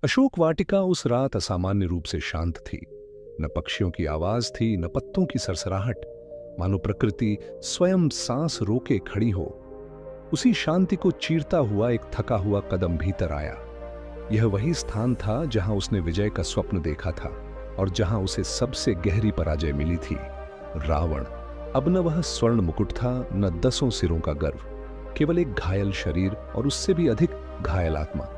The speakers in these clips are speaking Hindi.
अशोक वाटिका उस रात असामान्य रूप से शांत थी। न पक्षियों की आवाज थी, न पत्तों की सरसराहट। मानो प्रकृति स्वयं सांस रोके खड़ी हो। उसी शांति को चीरता हुआ एक थका हुआ कदम भीतर आया। यह वही स्थान था जहां उसने विजय का स्वप्न देखा था और जहां उसे सबसे गहरी पराजय मिली थी। रावण। अब न वह स्वर्ण मुकुट था, न दसों सिरों का गर्व, केवल एक घायल शरीर और उससे भी अधिक घायल आत्मा।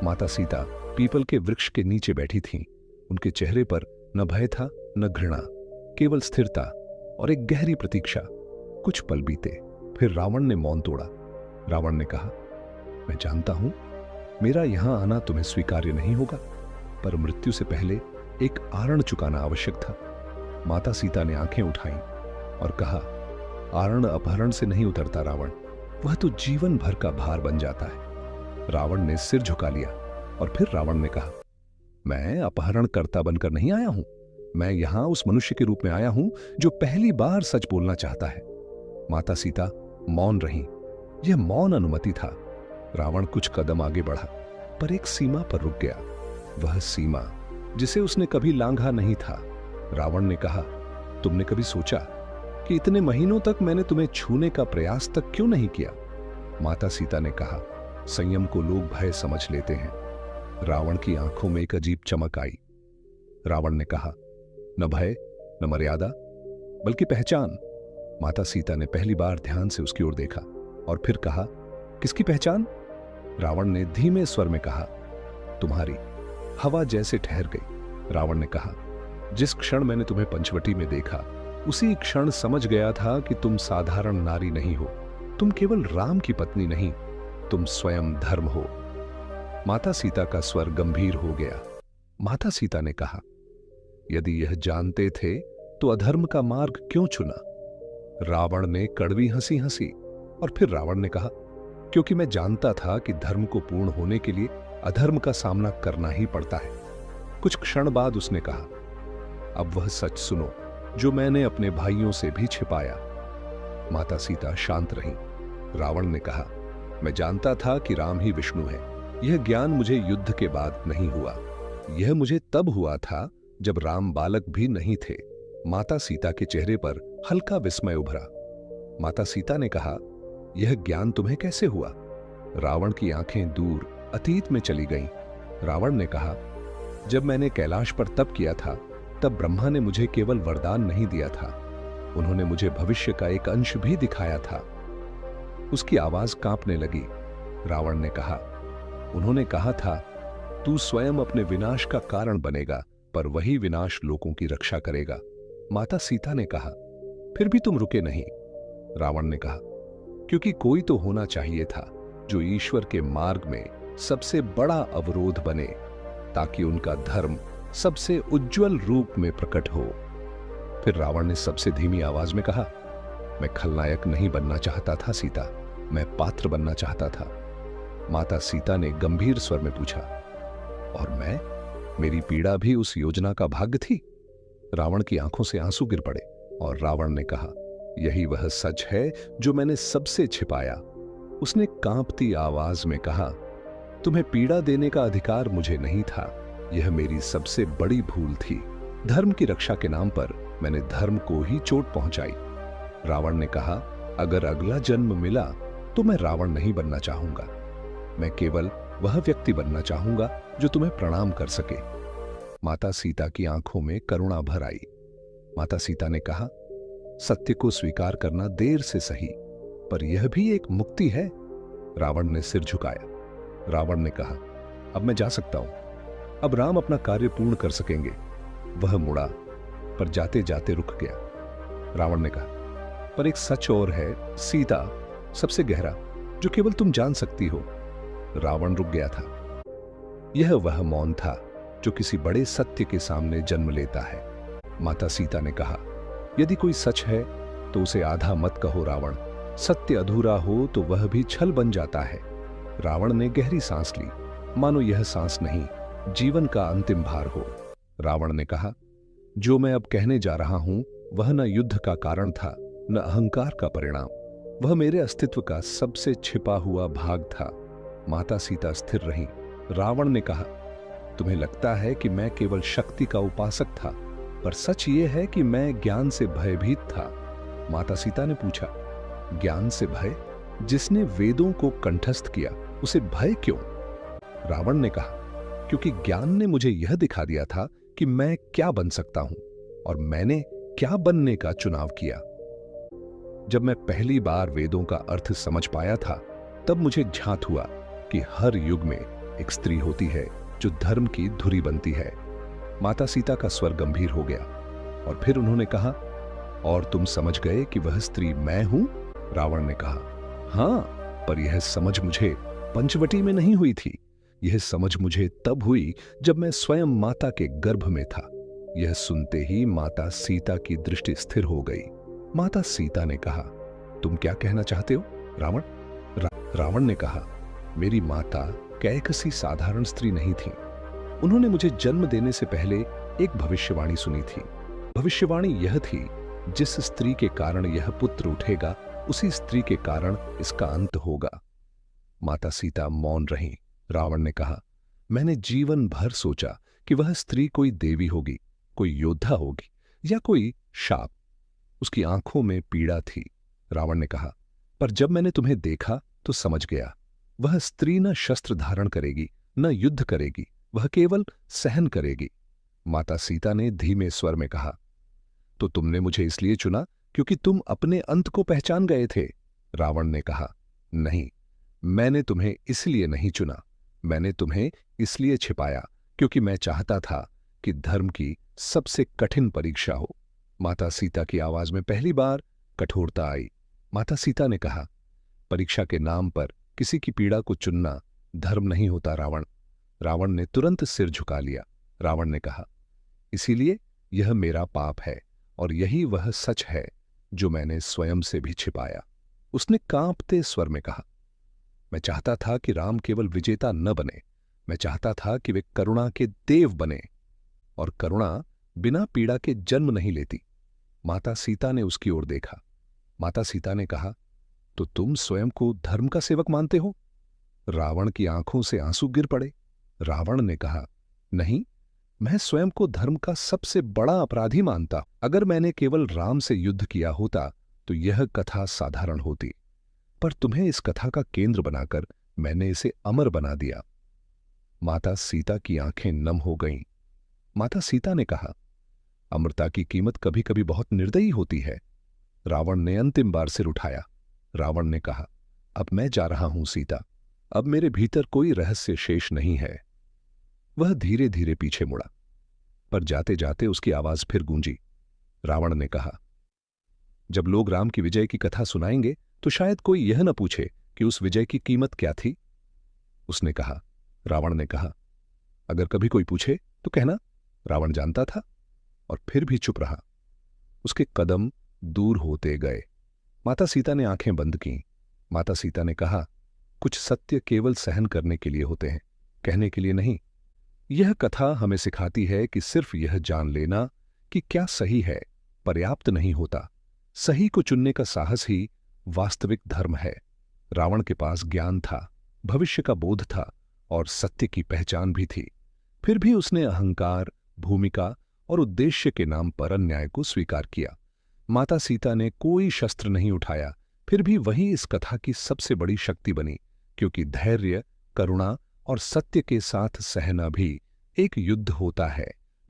माता सीता पीपल के वृक्ष के नीचे बैठी थीं। उनके चेहरे पर न भय था, न घृणा, केवल स्थिरता और एक गहरी प्रतीक्षा। कुछ पल बीते, फिर रावण ने मौन तोड़ा। रावण ने कहा, मैं जानता हूं मेरा यहां आना तुम्हें स्वीकार्य नहीं होगा, पर मृत्यु से पहले एक आरण चुकाना आवश्यक था। माता सीता ने आंखें उठाईं और कहा, आरण अपहरण से नहीं उतरता रावण, वह तो जीवन भर का भार बन जाता है। रावण ने सिर झुका लिया और फिर रावण ने कहा, मैं अपहरणकर्ता बनकर नहीं आया हूं। मैं यहां उस मनुष्य के रूप में आया हूं जो पहली बार सच बोलना चाहता है। माता सीता मौन रहीं। यह मौन अनुमति था। रावण कुछ कदम आगे बढ़ा, पर एक सीमा पर रुक गया। वह सीमा जिसे उसने कभी लांघा नहीं था। रावण ने कहा, तुमने कभी सोचा कि इतने महीनों तक मैंने तुम्हें छूने का प्रयास तक क्यों नहीं किया? माता सीता ने कहा, संयम को लोग भय समझ लेते हैं। रावण की आंखों में एक अजीब चमक आई। रावण ने कहा, न भय, न मर्यादा, बल्कि पहचान। माता सीता ने पहली बार ध्यान से उसकी ओर देखा और फिर कहा, किसकी पहचान? रावण ने धीमे स्वर में कहा, तुम्हारी। हवा जैसे ठहर गई। रावण ने कहा, जिस क्षण मैंने तुम्हें पंचवटी में देखा, उसी क्षण समझ गया था कि तुम साधारण नारी नहीं हो। तुम केवल राम की पत्नी नहीं, तुम स्वयं धर्म हो। माता सीता का स्वर गंभीर हो गया। माता सीता ने कहा, यदि यह जानते थे तो अधर्म का मार्ग क्यों चुना? रावण ने कड़वी हंसी हंसी और फिर रावण ने कहा, क्योंकि मैं जानता था कि धर्म को पूर्ण होने के लिए अधर्म का सामना करना ही पड़ता है। कुछ क्षण बाद उसने कहा, अब वह सच सुनो जो मैंने अपने भाइयों से भी छिपाया। माता सीता शांत रहीं। रावण ने कहा, मैं जानता था कि राम ही विष्णु है। यह ज्ञान मुझे युद्ध के बाद नहीं हुआ। यह मुझे तब हुआ था जब राम बालक भी नहीं थे। माता सीता के चेहरे पर हल्का विस्मय उभरा। माता सीता ने कहा, यह ज्ञान तुम्हें कैसे हुआ? रावण की आंखें दूर अतीत में चली गईं। रावण ने कहा, जब मैंने कैलाश पर तप किया था, तब ब्रह्मा ने मुझे केवल वरदान नहीं दिया था, उन्होंने मुझे भविष्य का एक अंश भी दिखाया था। उसकी आवाज कांपने लगी। रावण ने कहा, उन्होंने कहा था, तू स्वयं अपने विनाश का कारण बनेगा, पर वही विनाश लोगों की रक्षा करेगा। माता सीता ने कहा, फिर भी तुम रुके नहीं। रावण ने कहा, क्योंकि कोई तो होना चाहिए था जो ईश्वर के मार्ग में सबसे बड़ा अवरोध बने, ताकि उनका धर्म सबसे उज्जवल रूप में प्रकट हो। फिर रावण ने सबसे धीमी आवाज में कहा, मैं खलनायक नहीं बनना चाहता था सीता, मैं पात्र बनना चाहता था। माता सीता ने गंभीर स्वर में पूछा, और मैं? मेरी पीड़ा भी उस योजना का भाग्य थी? रावण की आंखों से आंसू गिर पड़े और रावण ने कहा, यही वह सच है जो मैंने सबसे छिपाया। उसने कांपती आवाज में कहा, तुम्हें पीड़ा देने का अधिकार मुझे नहीं था। यह मेरी सबसे बड़ी भूल थी। धर्म की रक्षा के नाम पर मैंने धर्म को ही चोट पहुंचाई। रावण ने कहा, अगर अगला जन्म मिला तो मैं रावण नहीं बनना चाहूंगा। मैं केवल वह व्यक्ति बनना चाहूंगा जो तुम्हें प्रणाम कर सके। माता सीता की आंखों में करुणा भर आई। माता सीता ने कहा, सत्य को स्वीकार करना देर से सही, पर यह भी एक मुक्ति है। रावण ने सिर झुकाया। रावण ने कहा, अब मैं जा सकता हूं। अब राम अपना कार्य पूर्ण कर सकेंगे। वह मुड़ा, पर जाते जाते रुक गया। रावण ने कहा, पर एक सच और है सीता, सबसे गहरा, जो केवल तुम जान सकती हो। रावण रुक गया था। यह वह मौन था जो किसी बड़े सत्य के सामने जन्म लेता है। माता सीता ने कहा, यदि कोई सच है तो उसे आधा मत कहो रावण। सत्य अधूरा हो तो वह भी छल बन जाता है। रावण ने गहरी सांस ली, मानो यह सांस नहीं, जीवन का अंतिम भार हो। रावण ने कहा, जो मैं अब कहने जा रहा हूं वह न युद्ध का कारण था, न अहंकार का परिणाम। वह मेरे अस्तित्व का सबसे छिपा हुआ भाग था। माता सीता स्थिर रहीं। रावण ने कहा, तुम्हें लगता है कि मैं केवल शक्ति का उपासक था, पर सच ये है कि मैं ज्ञान से भयभीत था। माता सीता ने पूछा, ज्ञान से भय? जिसने वेदों को कंठस्थ किया उसे भय क्यों? रावण ने कहा, क्योंकि ज्ञान ने मुझे यह दिखा दिया था कि मैं क्या बन सकता हूं, और मैंने क्या बनने का चुनाव किया। जब मैं पहली बार वेदों का अर्थ समझ पाया था, तब मुझे झांत हुआ कि हर युग में एक स्त्री होती है जो धर्म की धुरी बनती है। माता सीता का स्वर गंभीर हो गया और फिर उन्होंने कहा, और तुम समझ गए कि वह स्त्री मैं हूं? रावण ने कहा, हां, पर यह समझ मुझे पंचवटी में नहीं हुई थी। यह समझ मुझे तब हुई जब मैं स्वयं माता के गर्भ में था। यह सुनते ही माता सीता की दृष्टि स्थिर हो गई। माता सीता ने कहा, तुम क्या कहना चाहते हो रावण? रावण ने कहा, मेरी माता कैकसी साधारण स्त्री नहीं थी। उन्होंने मुझे जन्म देने से पहले एक भविष्यवाणी सुनी थी। भविष्यवाणी यह थी, जिस स्त्री के कारण यह पुत्र उठेगा, उसी स्त्री के कारण इसका अंत होगा। माता सीता मौन रहीं। रावण ने कहा, मैंने जीवन भर सोचा कि वह स्त्री कोई देवी होगी, कोई योद्धा होगी, या कोई शाप। उसकी आंखों में पीड़ा थी। रावण ने कहा, पर जब मैंने तुम्हें देखा तो समझ गया, वह स्त्री न शस्त्र धारण करेगी, न युद्ध करेगी, वह केवल सहन करेगी। माता सीता ने धीमे स्वर में कहा, तो तुमने मुझे इसलिए चुना क्योंकि तुम अपने अंत को पहचान गए थे? रावण ने कहा, नहीं, मैंने तुम्हें इसलिए नहीं चुना। मैंने तुम्हें इसलिए छिपाया क्योंकि मैं चाहता था कि धर्म की सबसे कठिन परीक्षा हो। माता सीता की आवाज में पहली बार कठोरता आई। माता सीता ने कहा, परीक्षा के नाम पर किसी की पीड़ा को चुनना धर्म नहीं होता रावण। रावण ने तुरंत सिर झुका लिया। रावण ने कहा, इसीलिए यह मेरा पाप है, और यही वह सच है जो मैंने स्वयं से भी छिपाया। उसने कांपते स्वर में कहा, मैं चाहता था कि राम केवल विजेता न बने, मैं चाहता था कि वे करुणा के देव बने, और करुणा बिना पीड़ा के जन्म नहीं लेती। माता सीता ने उसकी ओर देखा। माता सीता ने कहा, तो तुम स्वयं को धर्म का सेवक मानते हो? रावण की आंखों से आंसू गिर पड़े। रावण ने कहा, नहीं, मैं स्वयं को धर्म का सबसे बड़ा अपराधी मानता। अगर मैंने केवल राम से युद्ध किया होता तो यह कथा साधारण होती, पर तुम्हें इस कथा का केंद्र बनाकर मैंने इसे अमर बना दिया। माता सीता की आंखें नम हो गईं। माता सीता ने कहा, अमरता की कीमत कभी कभी बहुत निर्दयी होती है। रावण ने अंतिम बार सिर उठाया। रावण ने कहा, अब मैं जा रहा हूं सीता, अब मेरे भीतर कोई रहस्य शेष नहीं है। वह धीरे धीरे पीछे मुड़ा, पर जाते जाते उसकी आवाज फिर गूंजी। रावण ने कहा, जब लोग राम की विजय की कथा सुनाएंगे तो शायद कोई यह न पूछे कि उस विजय की कीमत क्या थी। उसने कहा। रावण ने कहा, अगर कभी कोई पूछे तो कहना। रावण जानता था और फिर भी चुप रहा। उसके कदम दूर होते गए। माता सीता ने आंखें बंद कीं। माता सीता ने कहा, कुछ सत्य केवल सहन करने के लिए होते हैं, कहने के लिए नहीं। यह कथा हमें सिखाती है कि सिर्फ यह जान लेना कि क्या सही है पर्याप्त नहीं होता। सही को चुनने का साहस ही वास्तविक धर्म है। रावण के पास ज्ञान था, भविष्य का बोध था और सत्य की पहचान भी थी। फिर भी उसने अहंकार, भूमिका और उद्देश्य के नाम पर अन्याय को स्वीकार किया। माता सीता ने कोई शस्त्र नहीं उठाया, फिर भी वही इस कथा की सबसे बड़ी शक्ति बनी, क्योंकि धैर्य, करुणा और सत्य के साथ सहना भी एक युद्ध होता है।